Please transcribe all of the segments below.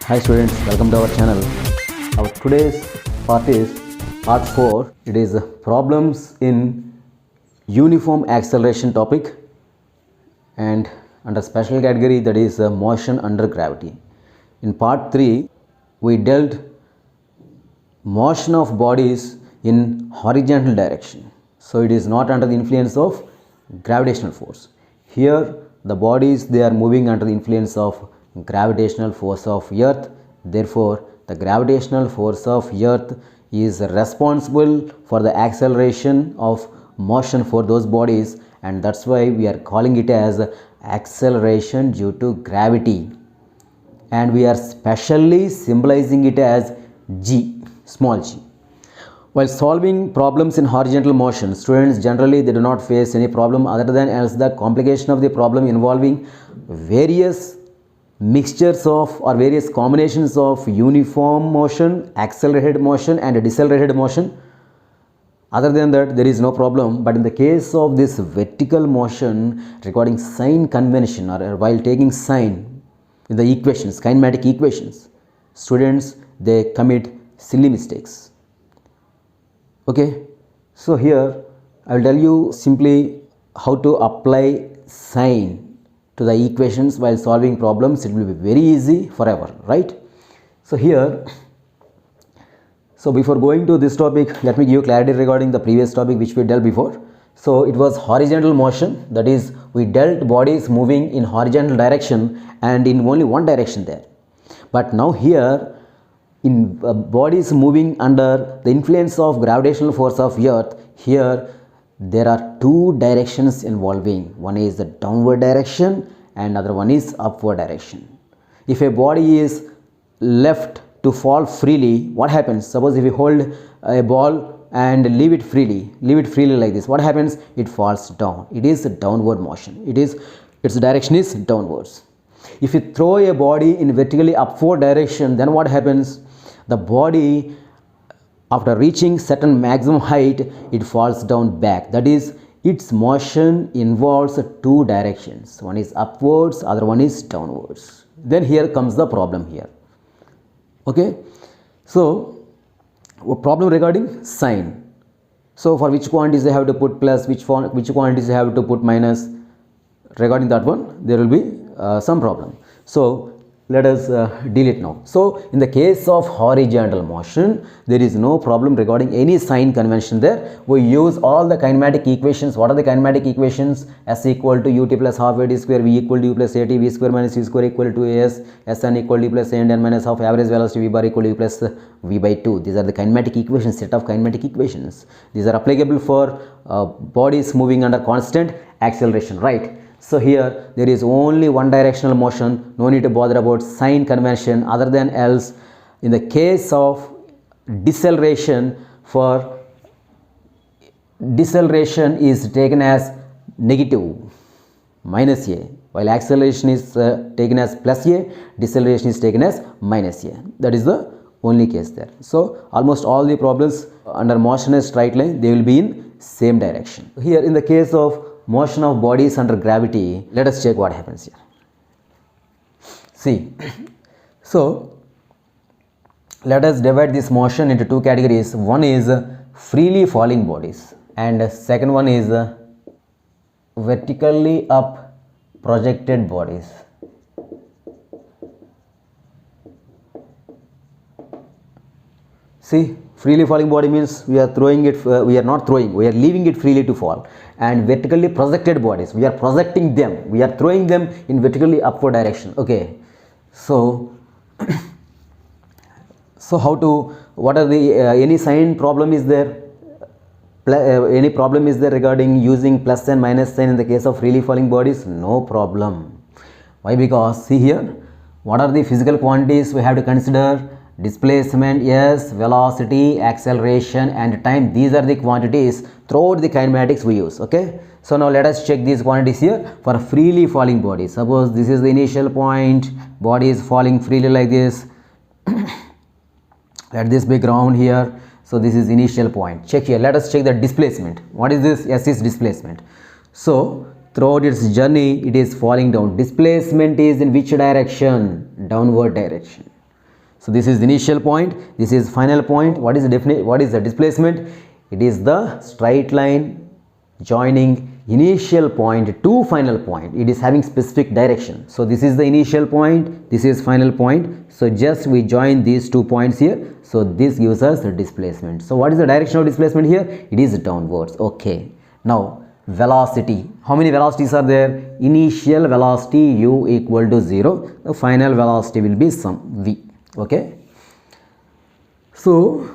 Hi students, welcome to our channel. Our today's part is part 4. It is problems in uniform acceleration topic, and under special category, that is motion under gravity. In part 3 we dealt motion of bodies in horizontal direction. So it is not under the influence of gravitational force. Here the bodies, they are moving under the influence of gravitational force of earth. Therefore the gravitational force of earth is responsible for the acceleration of motion for those bodies, and that's why we are calling it as acceleration due to gravity, and we are specially symbolizing it as g, small g. While solving problems in horizontal motion, students generally they do not face any problem other than else the complication of the problem involving various mixtures of or various combinations of uniform motion, accelerated motion and decelerated motion. Other than that, there is no problem. But in the case of this vertical motion regarding sign convention, or while taking sign in the equations, kinematic equations, students they commit silly mistakes. Okay, so here I will tell you simply how to apply sign to the equations while solving problems. It will be very easy forever, right? So here, so before going to this topic, let me give you clarity regarding the previous topic which we dealt before. So it was horizontal motion, that is we dealt bodies moving in horizontal direction and in only one direction there. But now here in bodies moving under the influence of gravitational force of earth, here there are two directions involving. One is the downward direction and other one is upward direction. If a body is left to fall freely, what happens? Suppose if you hold a ball and leave it freely like this, what happens? It falls down. It is a downward motion. Its direction is downwards. If you throw a body in vertically upward direction, then what happens? The body, after reaching certain maximum height, it falls down back. That is, its motion involves two directions. One is upwards, other one is downwards. Then here comes the problem here. Okay, so a problem regarding sign. So for which quantities they have to put plus, which quantities they have to put minus. Regarding that one, there will be some problem. So let us deal it now. So in the case of horizontal motion, there is no problem regarding any sign convention there. We use all the kinematic equations. What are the kinematic equations? S equal to ut plus half a t square, v equal to u plus at, v square minus u square equal to as, Sn equal to u plus a and n minus half, average velocity v bar equal to u plus v by 2. These are the kinematic equations, set of kinematic equations. These are applicable for bodies moving under constant acceleration, right? So here there is only one directional motion, no need to bother about sign convention. Other than else, in the case of deceleration, for deceleration is taken as negative, minus a, while acceleration is taken as plus a, deceleration is taken as minus a. That is the only case there. So almost all the problems under motion as straight line, they will be in same direction. Here in the case of motion of bodies under gravity, let us check what happens here. See, so let us divide this motion into two categories. One is freely falling bodies and second one is vertically up projected bodies. See, freely falling body means we are throwing it, we are not throwing, we are leaving it freely to fall. And vertically projected bodies, we are projecting them, we are throwing them in vertically upward direction. Okay, so so how to, what are the any sign problem is there? Any problem is there regarding using plus and minus sign in the case of freely falling bodies? No problem. Why? Because see here, what are the physical quantities we have to consider? Displacement, yes, velocity, acceleration and time. These are the quantities throughout the kinematics we use. Okay, so now let us check these quantities here for freely falling bodies. Suppose this is the initial point, body is falling freely like this. Let this be ground here. So this is initial point. Check here, let us check the displacement. What is this? S is displacement. So throughout its journey it is falling down. Displacement is in which direction? Downward direction. So this is the initial point, this is final point. What is the displacement? It is the straight line joining initial point to final point. It is having specific direction. So this is the initial point, this is final point. So just we join these 2 points here. So this gives us the displacement. So what is the direction of displacement here? It is downwards. Okay. Now velocity. How many velocities are there? Initial velocity u equal to 0. The final velocity will be some v. Okay. So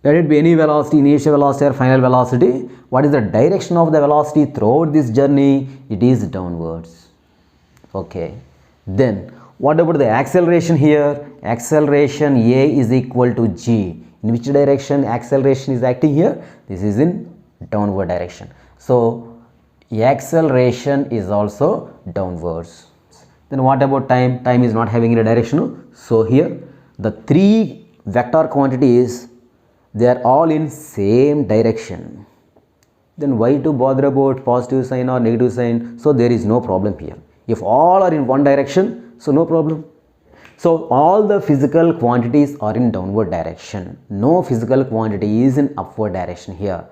let it be any velocity, initial velocity or final velocity. What is the direction of the velocity throughout this journey? It is downwards. Okay. Then what about the acceleration here? Acceleration a is equal to g. In which direction acceleration is acting here? This is in downward direction. So acceleration is also downwards. Then what about time? Time is not having any direction. So here the 3 vector quantities, they are all in same direction. Then why to bother about positive sign or negative sign? So there is no problem here. If all are in one direction, so no problem. So all the physical quantities are in downward direction. No physical quantity is in upward direction here.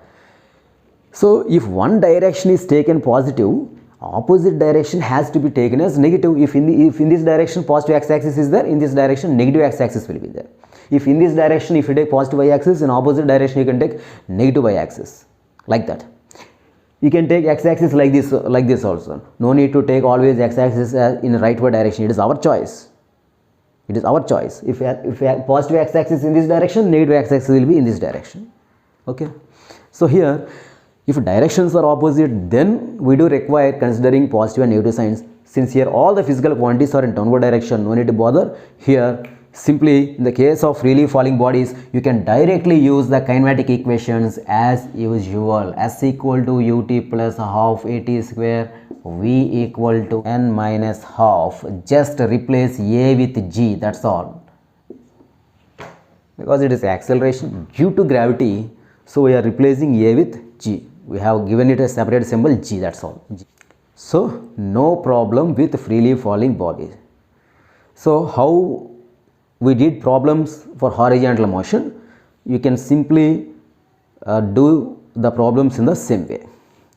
So if one direction is taken positive, opposite direction has to be taken as negative. If in this direction positive x-axis is there, in this direction negative x-axis will be there. If in this direction, if you take positive y-axis, in opposite direction you can take negative y-axis, like that. You can take x-axis like this also. No need to take always x-axis in rightward direction. It is our choice. It is our choice. If positive x-axis in this direction, negative x-axis will be in this direction. Okay. So here, if directions are opposite, then we do require considering positive and negative signs. Since here all the physical quantities are in downward direction, no need to bother. Here simply in the case of freely falling bodies, you can directly use the kinematic equations as usual. S equal to ut plus half at square, v equal to n minus half. Just replace a with g, that's all. Because it is acceleration due to gravity, so we are replacing a with g. We have given it a separate symbol g, that's all. So no problem with freely falling bodies. So how we did problems for horizontal motion? You can simply do the problems in the same way.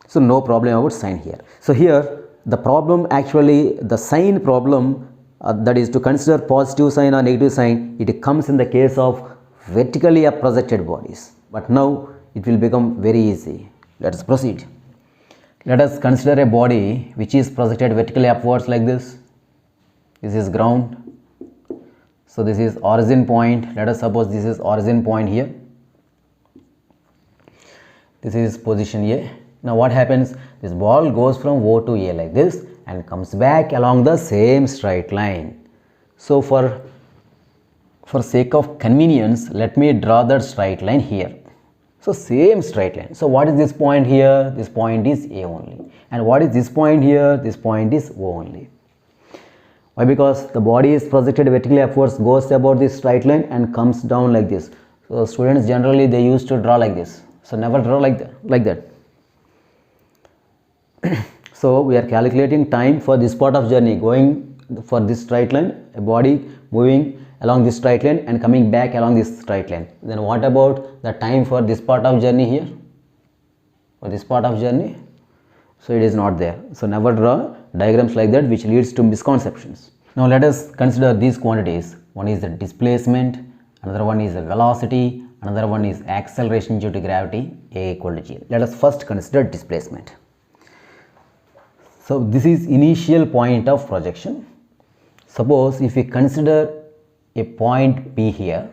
So no problem about sign here. So here the problem, actually the sign problem, that is to consider positive sign or negative sign, it comes in the case of vertically up projected bodies. But now it will become very easy. Let us proceed. Let us consider a body which is projected vertically upwards like this. This is ground. So this is origin point. Let us suppose this is origin point here. This is position A. Now what happens? This ball goes from O to A like this and comes back along the same straight line. So for sake of convenience, let me draw that straight line here. So same straight line. So what is this point here? This point is A only. And what is this point here? This point is O only. Why? Because the body is projected vertically upwards, goes about this straight line and comes down like this. So students generally they used to draw like this. So never draw like that. So we are calculating time for this part of journey, going for this straight line, a body moving along this straight line and coming back along this straight line. Then what about the time for this part of journey here? For this part of journey? So it is not there. So never draw diagrams like that, which leads to misconceptions. Now let us consider these quantities. One is the displacement, another one is the velocity, another one is acceleration due to gravity, A equal to g. Let us first consider displacement. So this is initial point of projection. Suppose if we consider a point P here,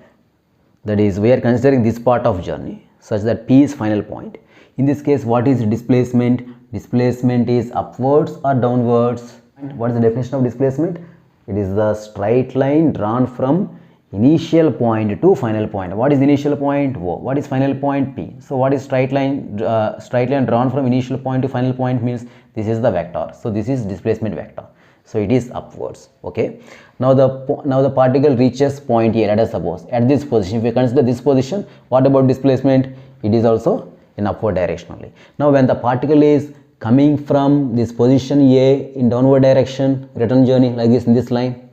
that is we are considering this part of journey such that P is final point. In this case, what is displacement? Displacement is upwards or downwards. What is the definition of displacement? It is the straight line drawn from initial point to final point. What is initial point? O. What is final point? P. So what is straight line drawn from initial point to final point means this is the vector. So this is displacement vector. So it is upwards. Okay. Now the particle reaches point A. Let us suppose at this position. If we consider this position, what about displacement? It is also in upward direction only. Now when the particle is coming from this position A in downward direction, return journey like this in this line,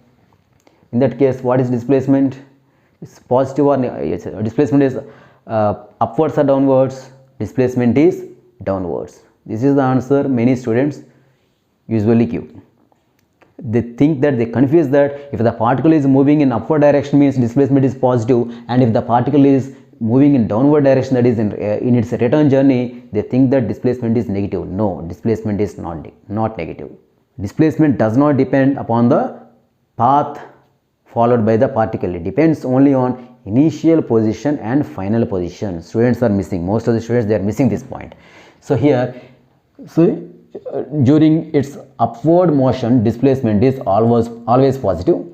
in that case what is displacement? It's positive or displacement is upwards or downwards? Displacement is downwards. This is the answer many students usually give. They think that, they confuse that if the particle is moving in upward direction means displacement is positive, and if the particle is moving in downward direction, that is in its return journey, they think that displacement is negative. No, displacement is not negative. Displacement does not depend upon the path followed by the particle. It depends only on initial position and final position. Students are missing, most of the students, they are missing this point. So here, during its upward motion, displacement is always positive.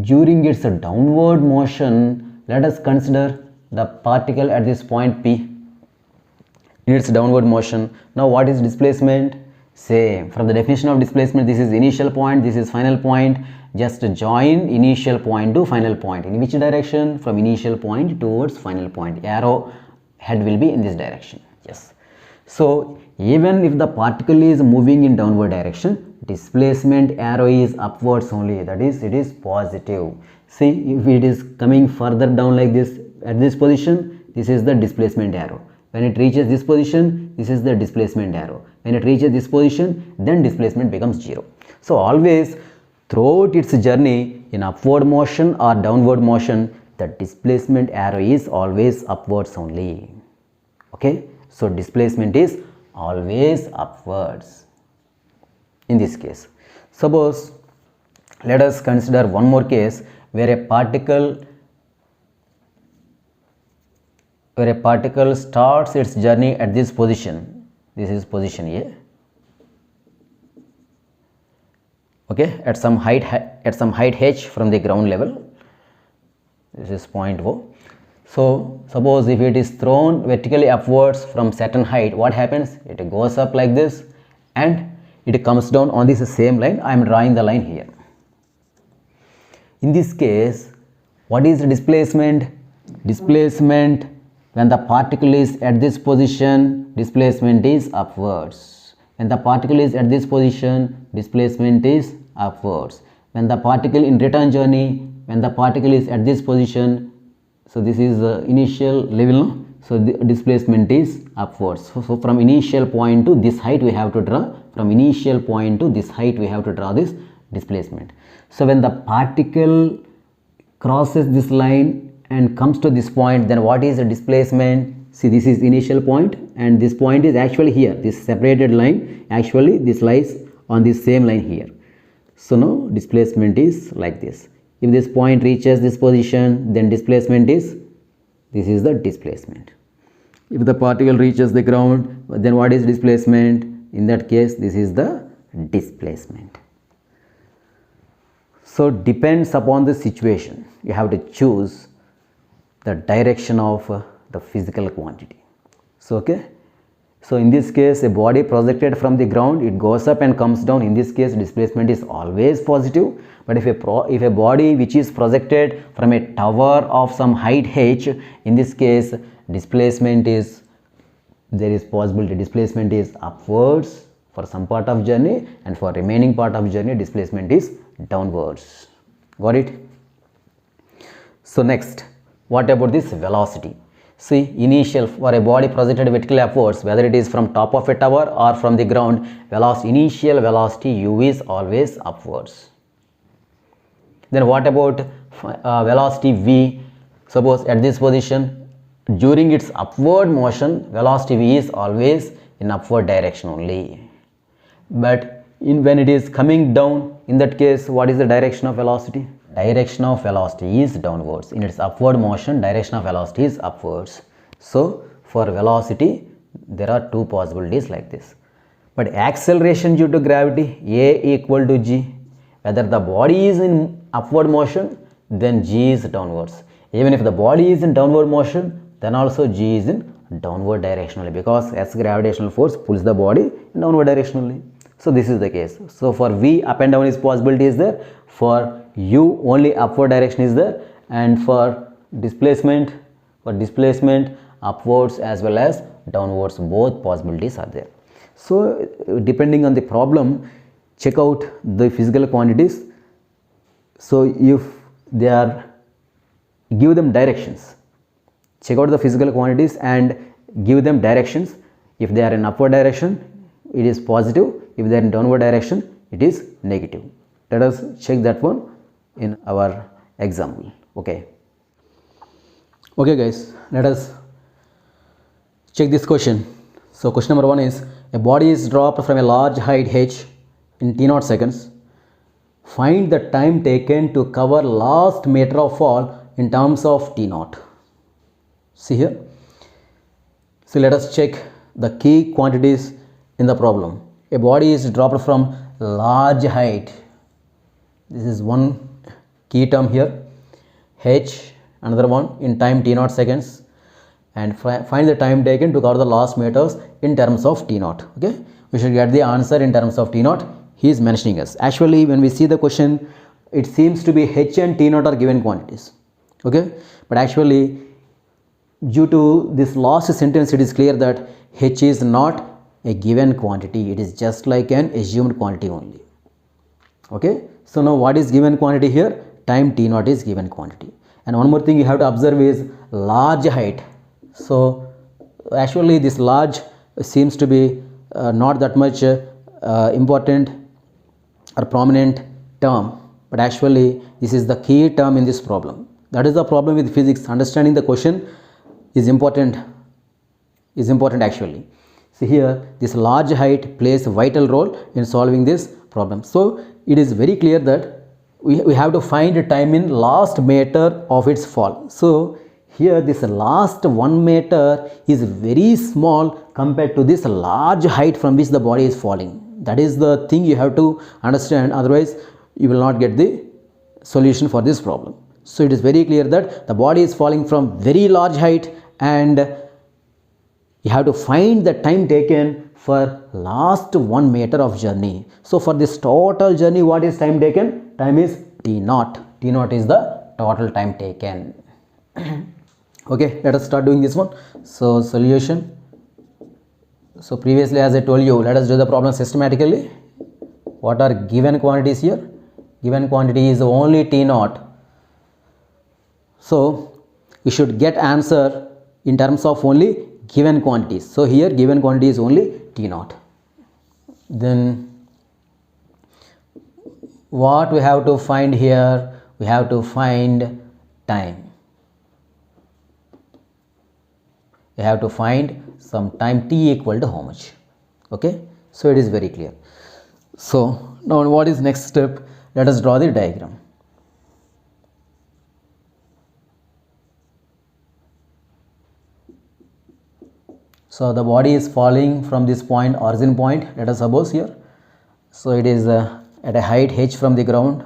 During its downward motion, let us consider the particle at this point P in its downward motion. Now what is displacement? Same, from the definition of displacement, this is initial point, this is final point. Just join initial point to final point. In which direction? From initial point towards final point. Arrow head will be in this direction. Yes. So even if the particle is moving in downward direction, displacement arrow is upwards only, that is, it is positive. See, if it is coming further down like this, at this position, this is the displacement arrow. When it reaches this position, this is the displacement arrow. When it reaches this position, then displacement becomes 0. So always throughout its journey in upward motion or downward motion, the displacement arrow is always upwards only. Okay, so displacement is always upwards in this case. Suppose, let us consider one more case where a particle starts its journey at this position. This is position A. Okay, at some height h from the ground level. This is point O. So suppose if it is thrown vertically upwards from certain height, what happens? It goes up like this and it comes down on this same line. I am drawing the line here. In this case, what is the displacement? Displacement, when the particle is at this position, displacement is upwards. When the particle is at this position, displacement is upwards. When the particle in return journey, when the particle is at this position, so this is the initial level, no? So the displacement is upwards. So from initial point to this height we have to draw, from initial point to this height we have to draw this displacement. So when the particle crosses this line and comes to this point, then what is the displacement? See, this is initial point and this point is actually here. This separated line, actually this lies on this same line here. So now displacement is like this. If this point reaches this position, then displacement is, this is the displacement. If the particle reaches the ground, then what is displacement? In that case, this is the displacement. So depends upon the situation. You have to choose the direction of the physical quantity. So okay. So in this case, a body projected from the ground, it goes up and comes down. In this case, displacement is always positive. But if a body which is projected from a tower of some height h, in this case, displacement is, there is possibility displacement is upwards for some part of journey, and for remaining part of journey, displacement is downwards. Got it? So next, what about this velocity? See, initial, for a body projected vertically upwards, whether it is from top of a tower or from the ground, initial velocity u is always upwards. Then what about velocity v? Suppose at this position, during its upward motion, velocity v is always in upward direction only. But when it is coming down, in that case, what is the direction of velocity? Direction of velocity is downwards. In its upward motion, direction of velocity is upwards. So for velocity, there are two possibilities like this. But acceleration due to gravity, A equal to g. Whether the body is in upward motion, then g is downwards. Even if the body is in downward motion, then also g is in downward direction only, because S gravitational force pulls the body in downward direction only. So this is the case. So for v, up and down is possibility is there. For u, only upward direction is there. And for displacement, upwards as well as downwards, both possibilities are there. So depending on the problem, check out the physical quantities. So if they are give them directions. Check out the physical quantities and give them directions. If they are in upward direction, it is positive. If they are in downward direction, it is negative. Let us check that one in our example. Okay guys, let us check this question. So question number 1 is, a body is dropped from a large height h in t0 seconds. Find the time taken to cover last meter of fall in terms of t0. See here. So let us check the key quantities in the problem. A body is dropped from large height. This is one key term here. H, another one in time t0 seconds, and find the time taken to cover the last meters in terms of t0. Okay, we should get the answer in terms of t0. He is mentioning us. Actually, when we see the question, it seems to be h and t0 are given quantities. Okay, but actually, due to this last sentence, it is clear that h is not a given quantity. It is just like an assumed quantity only. Okay, so now what is given quantity here? Time t0 is given quantity. And one more thing you have to observe is large height. So actually this large seems to be not that much important or prominent term, but actually this is the key term in this problem. That is the problem with physics. Understanding the question is important actually. See here, this large height plays a vital role in solving this problem. So it is very clear that we have to find a time in last meter of its fall. So here this last 1 meter is very small compared to this large height from which the body is falling. That is the thing you have to understand, otherwise you will not get the solution for this problem. So it is very clear that the body is falling from very large height, and you have to find the time taken for last 1 meter of journey. So for this total journey, what is time taken? Time is t0. T0 is the total time taken. Okay, let us start doing this one. So solution. So previously, as I told you, let us do the problem systematically. What are given quantities here? Given quantity is only t0. So we should get answer in terms of only given quantities. So here given quantity is only t0. Then what we have to find here? We have to find time. We have to find some time t equal to how much. Okay, so it is very clear. So now what is next step? Let us draw the diagram. So the body is falling from this point, origin point, let us suppose here. So it is at a height h from the ground,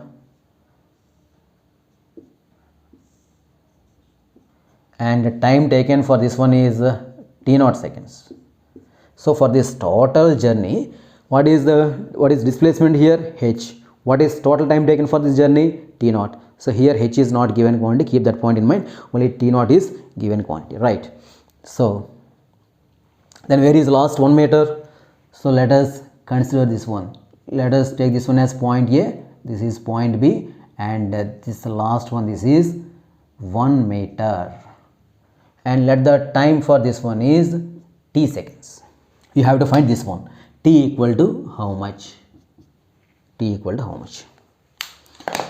and the time taken for this one is t0 seconds. So for this total journey, what is displacement here? H. What is total time taken for this journey? t0. So here h is not given quantity, keep that point in mind, only t0 is given quantity, right? So then where is last 1 meter? So let us consider this one. Let us take this one as point A, this is point B, and this last one, this is 1 meter. And let the time for this one is t seconds. You have to find this one. T equal to how much? T equal to how much?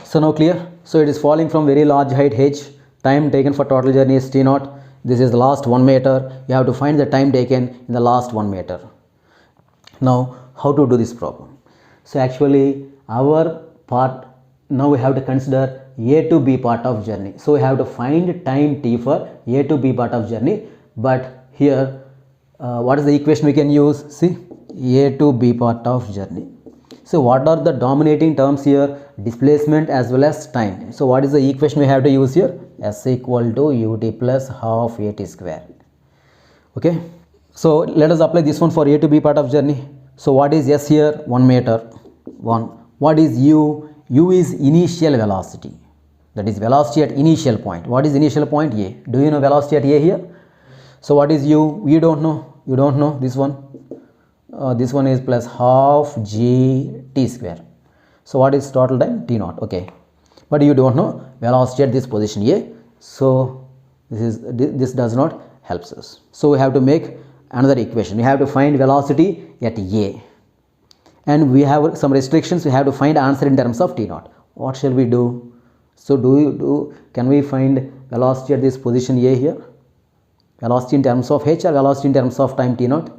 So now clear? So it is falling from very large height h. Time taken for total journey is t0. This is the last 1 meter. You have to find the time taken in the last 1 meter. Now how to do this problem? So actually our part, now we have to consider A to B part of journey. So we have to find time t for A to B part of journey. But here what is the equation we can use? See, A to B part of journey. So what are the dominating terms here? Displacement as well as time. So what is the equation we have to use here? S equal to ut plus half at square. Okay, so let us apply this one for A to B part of journey. So what is S here? 1 meter. 1. What is U? U is initial velocity. That is velocity at initial point. What is initial point? A. Do you know velocity at A here? So what is U? We don't know. You don't know this one. This one is plus half g t square. So what is total time? T0. Okay, but you don't know velocity at this position A. So this does not helps us. So we have to make another equation. We have to find velocity at A, and we have some restrictions. We have to find answer in terms of t naught. What shall we do? So can we find velocity at this position A here? Velocity in terms of h or velocity in terms of time t naught?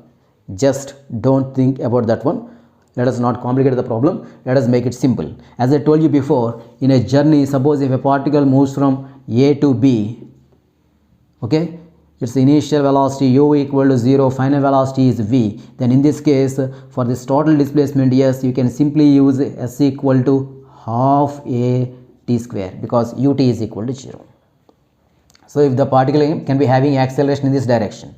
Just don't think about that one. Let us not complicate the problem. Let us make it simple. As I told you before, in a journey, suppose if a particle moves from A to B, okay, its initial velocity u equal to 0, final velocity is v. Then in this case, for this total displacement s, you can simply use s equal to half a t square, because ut is equal to 0. So if the particle can be having acceleration in this direction,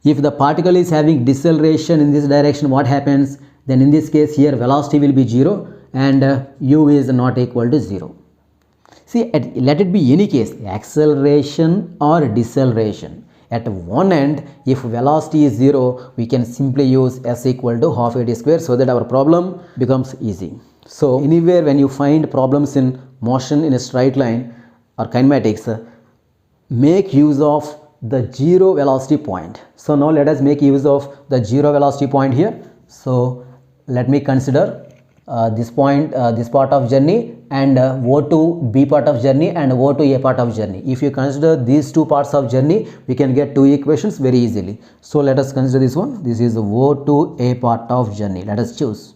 if the particle is having deceleration in this direction, what happens? Then in this case here velocity will be 0 and u is not equal to 0. See, let it be any case, acceleration or deceleration. At one end, if velocity is 0, we can simply use s equal to half a t square, so that our problem becomes easy. So anywhere when you find problems in motion in a straight line or kinematics, make use of the zero velocity point. So now let us make use of the zero velocity point here. So let me consider this point, this part of journey, and O to B part of journey and O to A part of journey. If you consider these two parts of journey, we can get two equations very easily. So let us consider this one. This is O to A part of journey. Let us choose.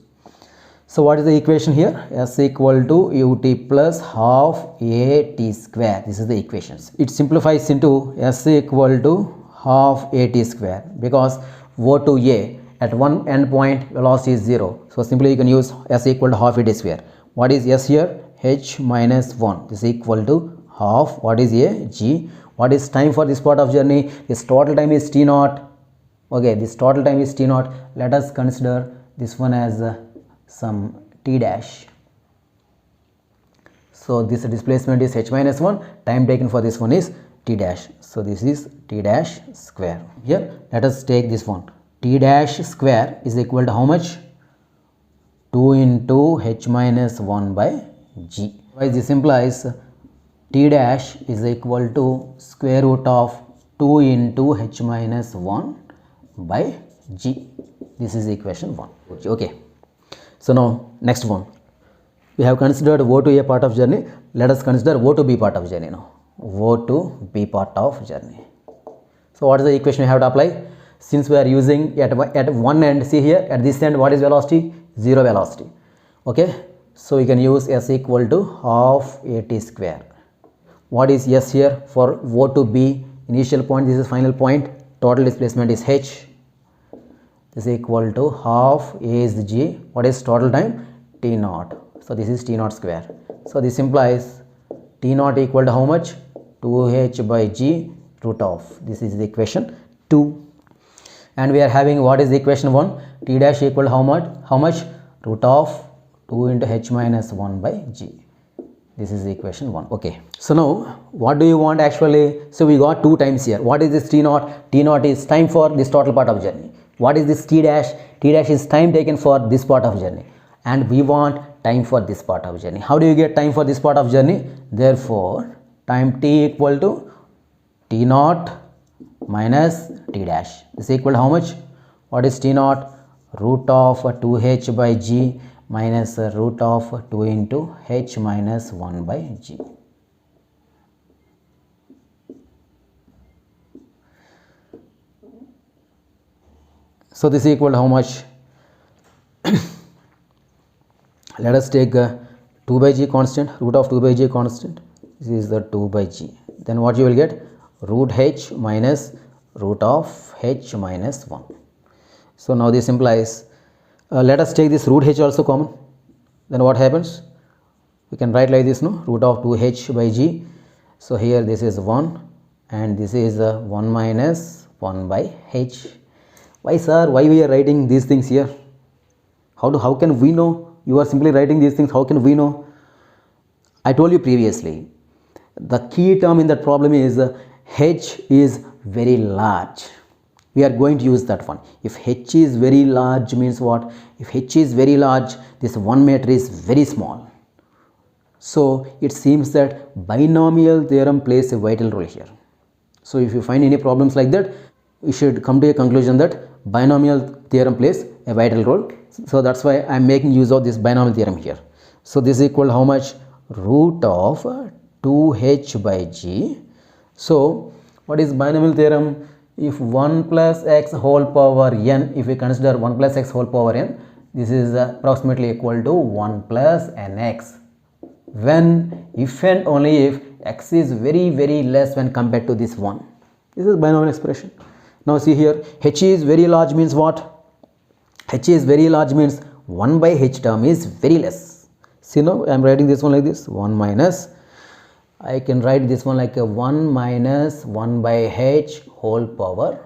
So what is the equation here? S equal to ut plus half a t square. This is the equations. It simplifies into S equal to half a t square, because O to A at one end point velocity is 0. So simply you can use S equal to half a t square. What is S here? H minus 1. This is equal to half. What is A? G. What is time for this part of journey? This total time is t naught. Okay, this total time is t naught. Let us consider this one as some t dash. So this displacement is h minus 1. Time taken for this one is t dash. So this is t dash square. Here let us take this one. T dash square is equal to how much? 2 into h minus 1 by g. This implies t dash is equal to square root of 2 into h minus 1 by g. This is equation 1. Okay. So now next one. We have considered O to A part of journey. Let us consider O to B part of journey now. O to B part of journey. So what is the equation we have to apply? Since we are using at one end, see here at this end what is velocity? 0 velocity. Okay. So we can use S equal to half a t square. What is S here? For O to B, initial point, this is final point, total displacement is h. This is equal to half a is g. What is total time? T naught. So this is t naught square. So this implies t naught equal to how much? 2h by g root of. This is the equation 2. And we are having what is the equation 1? T dash equal to how much? Root of 2 into h minus 1 by g. This is the equation 1. Okay. So now what do you want actually? So we got 2 times here. What is this t naught? T naught is time for this total part of journey. What is this t dash? T dash is time taken for this part of journey, and we want time for this part of journey. How do you get time for this part of journey? Therefore time t equal to t naught minus t dash. This is equal to how much? What is t naught? Root of 2h by g minus root of 2 into h minus 1 by g. So this is equal to how much? Let us take 2 by g constant, root of 2 by g constant. This is the 2 by g. Then what you will get? Root h minus root of h minus 1. So now this implies, let us take this root h also common. Then what happens? We can write like this, no? Root of 2h by g. So here this is 1 and this is 1 minus 1 by h. Why sir? Why we are writing these things here? How can we know? You are simply writing these things. How can we know? I told you previously, the key term in that problem is h is very large. We are going to use that one. If h is very large means what? If h is very large, this 1 meter is very small. So it seems that binomial theorem plays a vital role here. So if you find any problems like that, you should come to a conclusion that binomial theorem plays a vital role. So that's why I am making use of this binomial theorem here. So this is equal to how much? Root of 2h by g. So what is binomial theorem? If 1 plus x whole power n, if we consider 1 plus x whole power n, this is approximately equal to 1 plus nx. When, if and only if x is very less when compared to this one. This is binomial expression. Now see here, h is very large means what? H is very large means 1 by h term is very less. See now I am writing this one like this, 1 minus, I can write this one like a 1 minus 1 by h whole power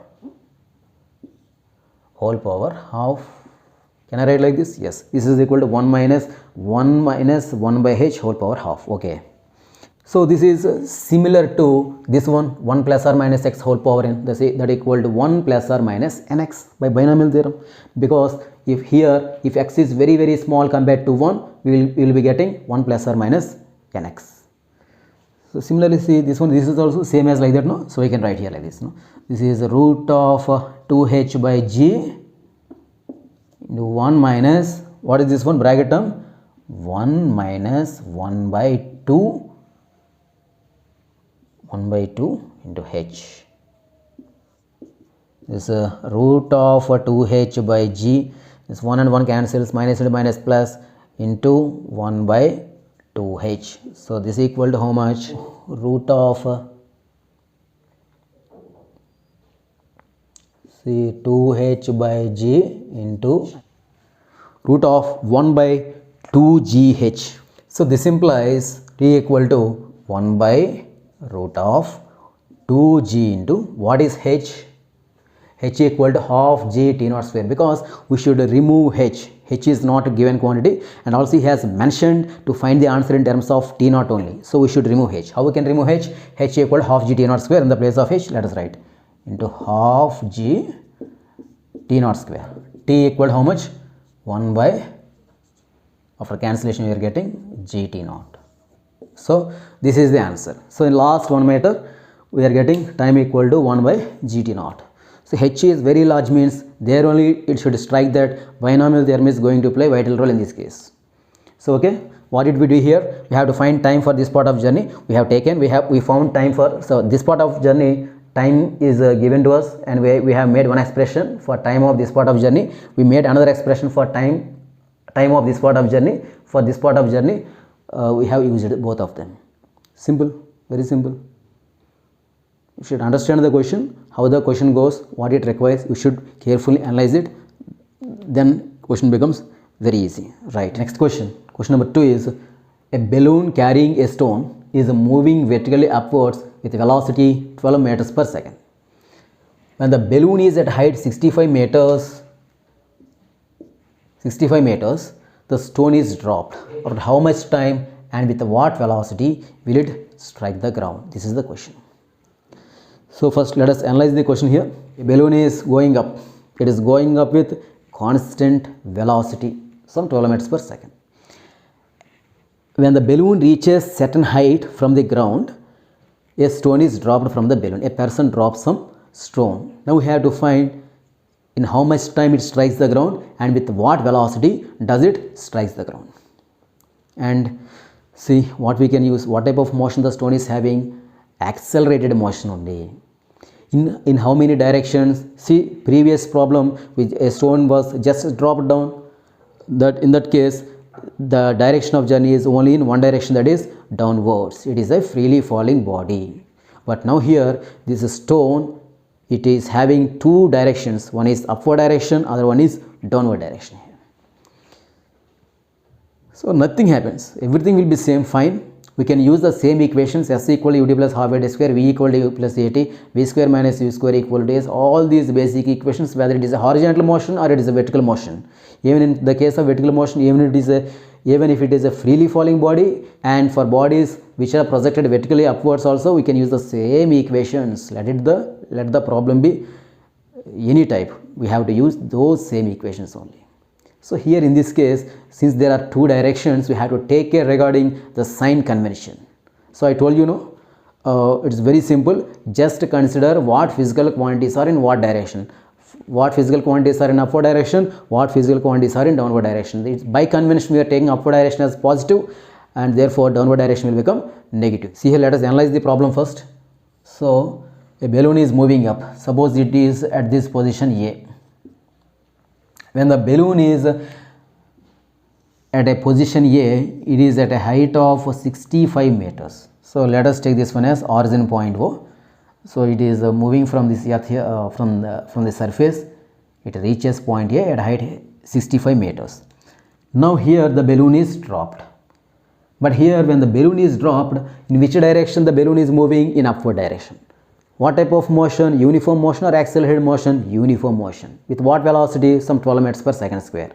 half. Can I write like this? Yes, this is equal to 1 minus 1 by h whole power half. Okay. So this is similar to this one, 1 plus or minus x whole power n, that equal to 1 plus or minus nx by binomial theorem. Because if x is very small compared to 1, we will be getting 1 plus or minus nx. So similarly, see this one, this is also same as like that, no? So we can write here like this, no? This is root of 2h by g into 1 minus, what is this one, bracket term? 1 minus 1 by 2 into h. This root of 2h by g, this 1 and 1 cancels, minus into minus plus into 1 by 2h. So this is equal to how much? Root of 2h by g into root of 1 by 2gh. So this implies t equal to 1 by root of 2g into what is h? H equal to half g t naught square, because we should remove h. H is not a given quantity, and also he has mentioned to find the answer in terms of t naught only. So we should remove h. How we can remove h? H equal to half g t naught square. In the place of h, let us write into half g t naught square. T equal to how much? 1 by, after cancellation we are getting g t naught. So this is the answer. So in last 1 meter we are getting time equal to 1 by g t naught. So h is very large means there only it should strike that binomial theorem is going to play vital role in this case. So okay, what did we do here? We have to find time for this part of journey. We have taken, we found time for, so this part of journey, time is given to us, and we have made one expression for time of this part of journey. We made another expression for time of this part of journey. For this part of journey we have used both of them. Simple, very simple. You should understand the question, how the question goes, what it requires. You should carefully analyze it. Then question becomes very easy. Right. Next question. Question number 2 is, a balloon carrying a stone is moving vertically upwards with velocity 12 meters per second. When the balloon is at height 65 meters, the stone is dropped. After how much time and with what velocity will it strike the ground? This is the question. So first let us analyze the question here. A balloon is going up. It is going up with constant velocity, some 12 meters per second. When the balloon reaches certain height from the ground, a stone is dropped from the balloon. A person drops some stone. Now we have to find in how much time it strikes the ground and with what velocity does it strikes the ground. And see what we can use, what type of motion the stone is having, accelerated motion only. In how many directions? See previous problem which a stone was just dropped down, that in that case the direction of journey is only in one direction, that is downwards. It is a freely falling body. But now here this stone, it is having two directions, one is upward direction, other one is downward direction here. So nothing happens, everything will be same, fine. We can use the same equations, s equal to ut plus half a t square, v equal to u plus at, v square minus u square equal to s. All these basic equations, whether it is a horizontal motion or it is a vertical motion. Even in the case of vertical motion, even if it is a freely falling body, and for bodies which are projected vertically upwards also, we can use the same equations. Let the problem be any type, we have to use those same equations only. So here in this case, since there are two directions, we have to take care regarding the sign convention. So I told you, it's very simple. Just consider what physical quantities are in what direction. What physical quantities are in upward direction, what physical quantities are in downward direction. It's by convention we are taking upward direction as positive, and therefore downward direction will become negative. See here, let us analyze the problem first. So a balloon is moving up. Suppose it is at this position A. When the balloon is at a position A, it is at a height of 65 meters. So let us take this one as origin point O. So it is moving from this earth here, from the surface. It reaches point A at height 65 meters. Now here the balloon is dropped. But here when the balloon is dropped, in which direction the balloon is moving? In upward direction. What type of motion? Uniform motion or accelerated motion? Uniform motion. With what velocity? Some 12 meters per second square.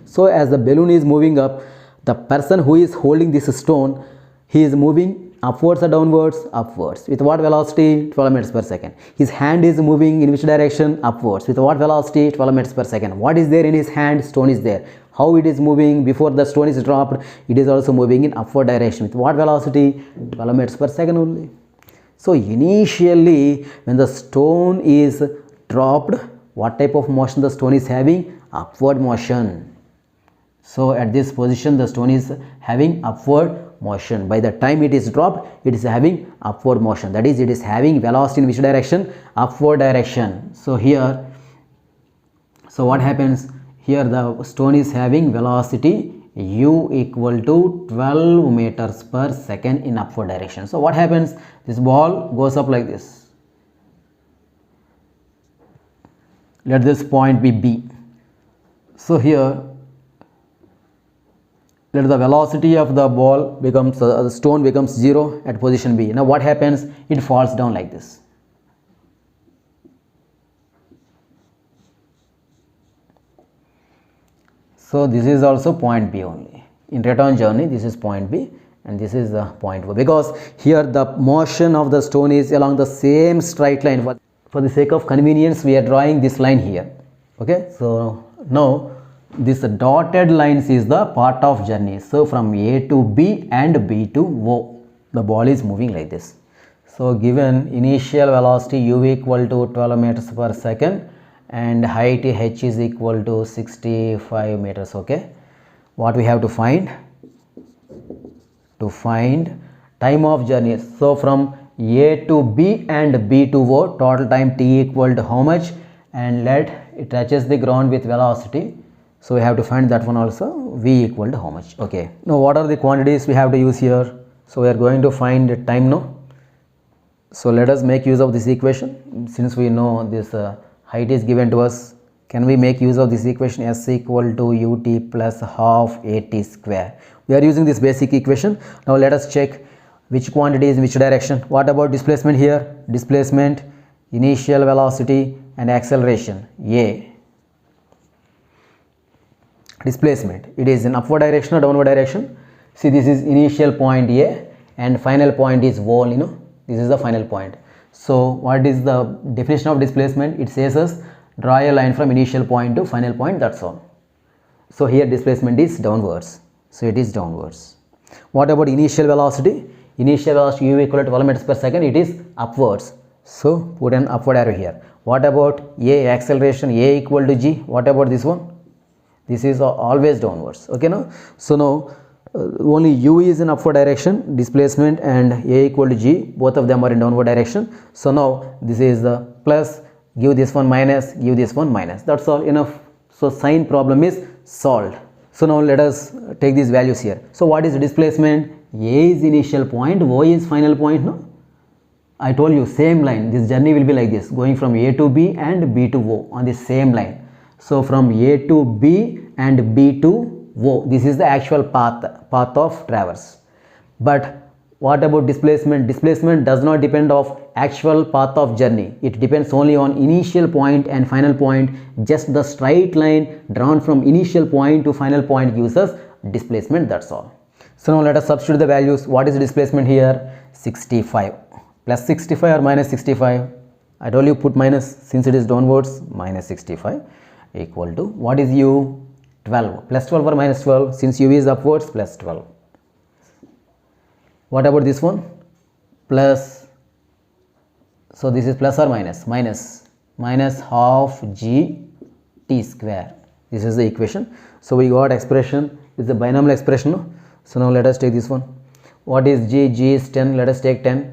So as the balloon is moving up, the person who is holding this stone, he is moving upwards or downwards? Upwards. With what velocity? 12 meters per second. His hand is moving in which direction? Upwards. With what velocity? 12 meters per second. What is there in his hand? Stone is there. How it is moving? Before the stone is dropped, it is also moving in upward direction. With what velocity? 12 meters per second only. So initially when the stone is dropped, what type of motion the stone is having? Upward motion. So at this position the stone is having upward motion. By the time it is dropped, it is having upward motion. That is, it is having velocity in which direction? Upward direction. So here, so what happens? Here the stone is having velocity u equal to 12 meters per second in upward direction. So what happens? This ball goes up like this. Let this point be B. So here, let the velocity of the ball becomes, the stone becomes 0 at position B. Now what happens? It falls down like this. So this is also point B only. In return journey, this is point B and this is the point O, because here the motion of the stone is along the same straight line. For the sake of convenience, we are drawing this line here. Okay, so now this dotted lines is the part of journey. So from A to B and B to O, the ball is moving like this. So given initial velocity u equal to 12 meters per second and height h is equal to 65 meters. Okay, what we have to find? To find time of journey. So from A to B and B to O, total time t equal to how much, and let it touches the ground with velocity. So we have to find that one also, v equal to how much. Okay, now what are the quantities we have to use here? So we are going to find the time now. So let us make use of this equation. Since we know this height is given to us, can we make use of this equation? S equal to ut plus half at square. We are using this basic equation. Now let us check which quantity is in which direction. What about displacement here? Displacement, initial velocity and acceleration. A. Displacement, it is in upward direction or downward direction? See, this is initial point A and final point is O, this is the final point. So what is the definition of displacement? It says us draw a line from initial point to final point, that's all. So here displacement is downwards, so it is downwards. What about initial velocity? Initial velocity u equal to 12 meters per second, it is upwards, so put an upward arrow here. What about A, acceleration, A equal to g? What about this one? This is always downwards. Okay, now so now only u is in upward direction, displacement and A equal to g, both of them are in downward direction. So now this is the plus, give this one minus, give this one minus, that's all, enough. So sign problem is solved. So now let us take these values here. So what is displacement? A is initial point, O is final point. No, I told you same line, this journey will be like this, going from A to B and B to O on the same line. So from A to B and B to O, this is the actual path of traverse. But what about displacement? Displacement does not depend of actual path of journey. It depends only on initial point and final point. Just the straight line drawn from initial point to final point gives us displacement, that's all. So now let us substitute the values. What is the displacement here? 65. Plus 65 or minus 65? I told you put minus, since it is downwards, minus 65 equal to, what is u? 12. Plus 12 or minus 12? Since u is upwards, plus 12. What about this one? Plus, so this is plus or minus? Minus half g t square. This is the equation. So we got expression, this is a binomial expression. No? So now let us take this one. What is g? G is 10. Let us take 10.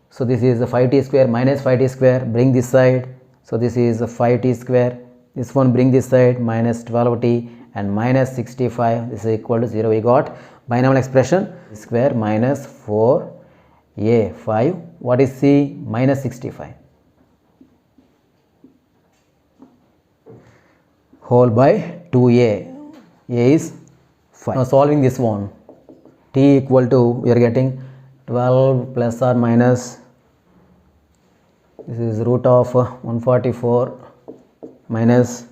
So this is 5t square minus 5t square. Bring this side. So this is 5t square. This one bring this side, minus 12t and minus 65. This is equal to 0. We got binomial expression square minus 4a 5. What is c? Minus 65 whole by 2a. A is 5. Now solving this one, t equal to, we are getting 12 plus or minus, this is root of 144 minus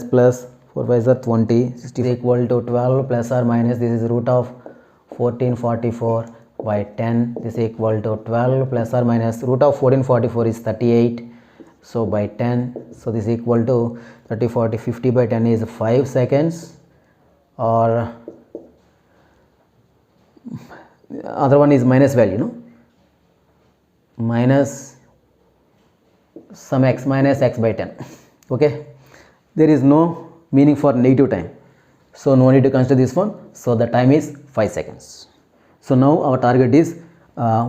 plus 4 5 is 20, 60 is equal to 12 plus or minus, this is root of 1444 by 10. This is equal to 12 plus or minus root of 1444 is 38. So by 10, so this is equal to 30 40 50 by 10 is 5 seconds, or other one is minus value, no, minus some x minus x by 10. Okay, there is no meaning for negative time, so no need to consider this one. So the time is 5 seconds. So now our target is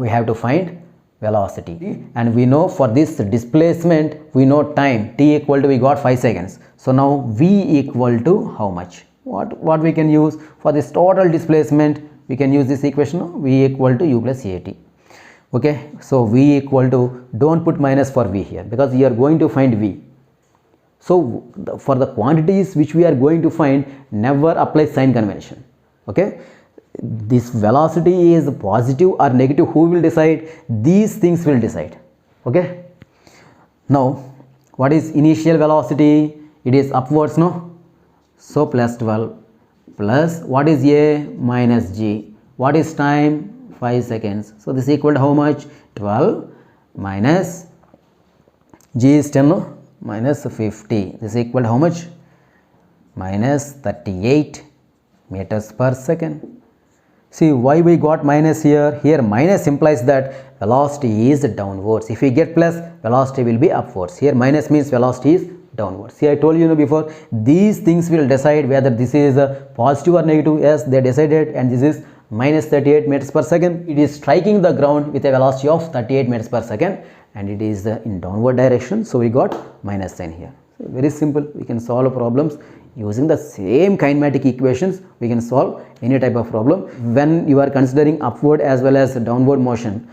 we have to find velocity, and we know for this displacement we know time t equal to, we got 5 seconds. So now v equal to how much? What we can use for this total displacement? We can use this equation, no? V equal to u plus at. Okay, so v equal to, don't put minus for v here because we are going to find v. So for the quantities which we are going to find, never apply sign convention. Okay, this velocity is positive or negative, who will decide? These things will decide. Okay, now what is initial velocity? It is upwards, no? So plus 12 plus, what is a? Minus g. What is time? 5 seconds. So this is equal to how much? 12 minus g is 10, no? Minus 50. This is equal to how much? Minus 38 meters per second. See why we got minus here? Here minus implies that velocity is downwards. If we get plus, velocity will be upwards. Here minus means velocity is downwards. See, I told you before, these things will decide whether this is a positive or negative. Yes, they decided, and this is minus 38 meters per second. It is striking the ground with a velocity of 38 meters per second, and it is in downward direction. So we got minus sign here. So very simple. We can solve problems using the same kinematic equations. We can solve any type of problem when you are considering upward as well as downward motion.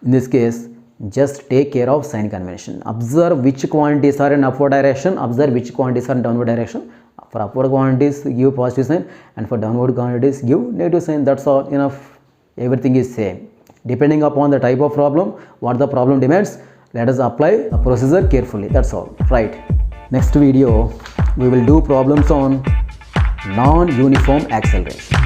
In this case, just take care of sign convention. Observe which quantities are in upward direction, observe which quantities are in downward direction. For upward quantities give positive sign, and for downward quantities give negative sign. That's all, enough. Everything is same. Depending upon the type of problem, what the problem demands, let us apply the procedure carefully. That's all. Right. Next video we will do problems on non-uniform acceleration.